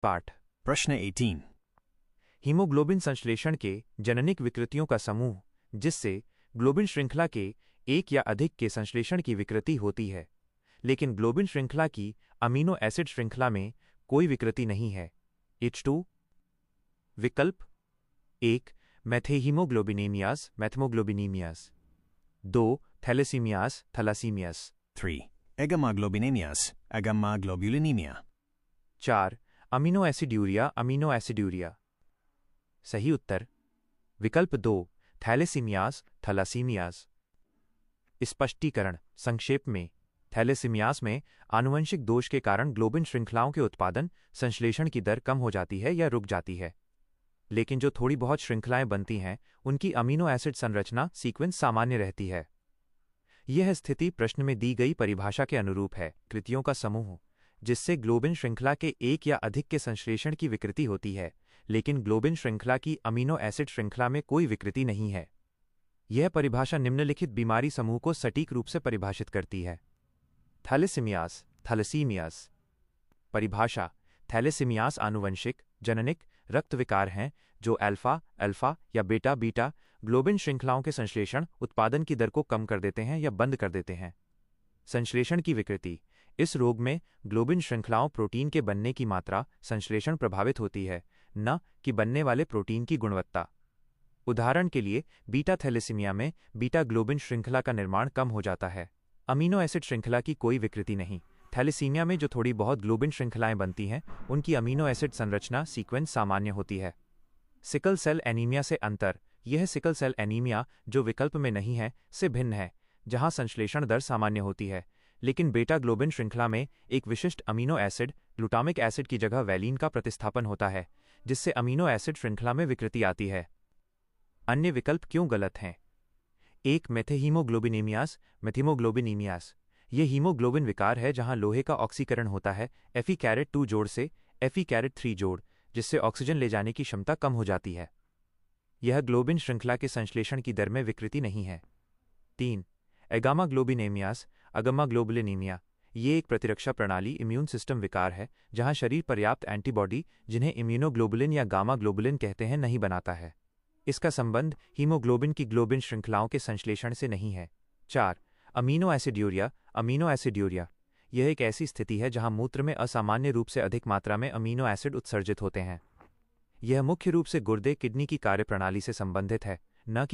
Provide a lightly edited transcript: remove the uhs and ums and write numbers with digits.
पाठ। प्रश्न 18। हीमोग्लोबिन संश्लेषण के जननिक विकृतियों का समूह जिससे ग्लोबिन श्रृंखला के एक या अधिक के संश्लेषण की विकृति होती है, लेकिन ग्लोबिन श्रृंखला की अमीनो एसिड श्रृंखला में कोई विकृति नहीं है। H2। विकल्प 1 methemoglobinemias methemoglobinemias, 2 thalassemias thalassemias, 3. Agammaglobulinemias, agammaglobulinemia. 4 amino aciduria amino aciduria. सही उत्तर विकल्प 2 थैलेसीमियास थैलासीमियास। स्पष्टीकरण संक्षेप में, थैलेसीमियास में आनुवंशिक दोष के कारण ग्लोबिन श्रृंखलाओं के उत्पादन संश्लेषण की दर कम हो जाती है या रुक जाती है, लेकिन जो थोड़ी बहुत श्रृंखलाएं बनती हैं उनकी अमीनो एसिड संरचना सीक्वेंस सामान्य रहती है। यह स्थिति प्रश्न में दी गई परिभाषा के अनुरूप है। कृतियों का समूह जिससे ग्लोबिन श्रृंखला के एक या अधिक के संश्लेषण की विकृति होती है, लेकिन ग्लोबिन श्रृंखला की अमीनो एसिड श्रृंखला में कोई विकृति नहीं है। यह परिभाषा निम्नलिखित बीमारी समूह को सटीक रूप से परिभाषित करती है। थैलेसीमियास थैलेसीमियास। परिभाषा: थैलेसीमियास आनुवंशिक जननिक रक्त विकार हैं जो अल्फा अल्फा या बीटा बीटा ग्लोबिन श्रृंखलाओं के संश्लेषण उत्पादन की दर को कम कर देते हैं या बंद कर देते हैं। संश्लेषण की विकृति: इस रोग में ग्लोबिन श्रृंखलाओं प्रोटीन के बनने की मात्रा संश्लेषण प्रभावित होती है, न कि बनने वाले प्रोटीन की गुणवत्ता। उदाहरण के लिए बीटा थैलेसीमिया में बीटा ग्लोबिन श्रृंखला का निर्माण कम हो जाता है। अमीनो एसिड श्रृंखला की कोई विकृति नहीं। थैलेसीमिया में जो थोड़ी बहुत ग्लोबिन श्रृंखलाएं बनती हैं उनकी अमीनो एसिड संरचना सीक्वेंस सामान्य होती है। सिकल सेल एनीमिया से अंतर: यह सिकल सेल एनीमिया जो विकल्प में नहीं है से भिन्न है, जहां संश्लेषण दर सामान्य होती है, लेकिन बेटा ग्लोबिन श्रृंखला में एक विशिष्ट अमीनो एसिड ग्लूटामिक एसिड की जगह वैलीन का प्रतिस्थापन होता है, जिससे अमीनो एसिड श्रृंखला में विकृति आती है। अन्य विकल्प क्यों गलत हैं? 1 मेथेहीमोग्लोबिनेमियास मैथीमोग्लोबिनीमियास। यह हीमोग्लोबिन विकार है जहां लोहे का ऑक्सीकरण होता है Fe2 जोड़ से Fe3 जोड़, जिससे ऑक्सीजन ले जाने की क्षमता कम हो जाती है। यह ग्लोबिन श्रृंखला के संश्लेषण की दर में विकृति नहीं है। 3 एगामाग्लोबिनेमियास अगम्माग्लोबुलिनीमिया। ये एक प्रतिरक्षा प्रणाली इम्यून सिस्टम विकार है जहां शरीर पर्याप्त एंटीबॉडी, जिन्हें इम्यूनोग्लोबुलिन या गामा ग्लोबुलिन कहते हैं, नहीं बनाता है। इसका संबंध हीमोग्लोबिन की ग्लोबिन श्रृंखलाओं के संश्लेषण से नहीं है। 4 अमीनो एसिड्यूरिया अमीनो एसिड्यूरिया। यह एक ऐसी स्थिति है जहां मूत्र में असामान्य रूप से अधिक मात्रा में अमीनो एसिड उत्सर्जित होते हैं। यह मुख्य रूप से गुर्दे किडनी की कार्यप्रणाली से संबंधित है, न कि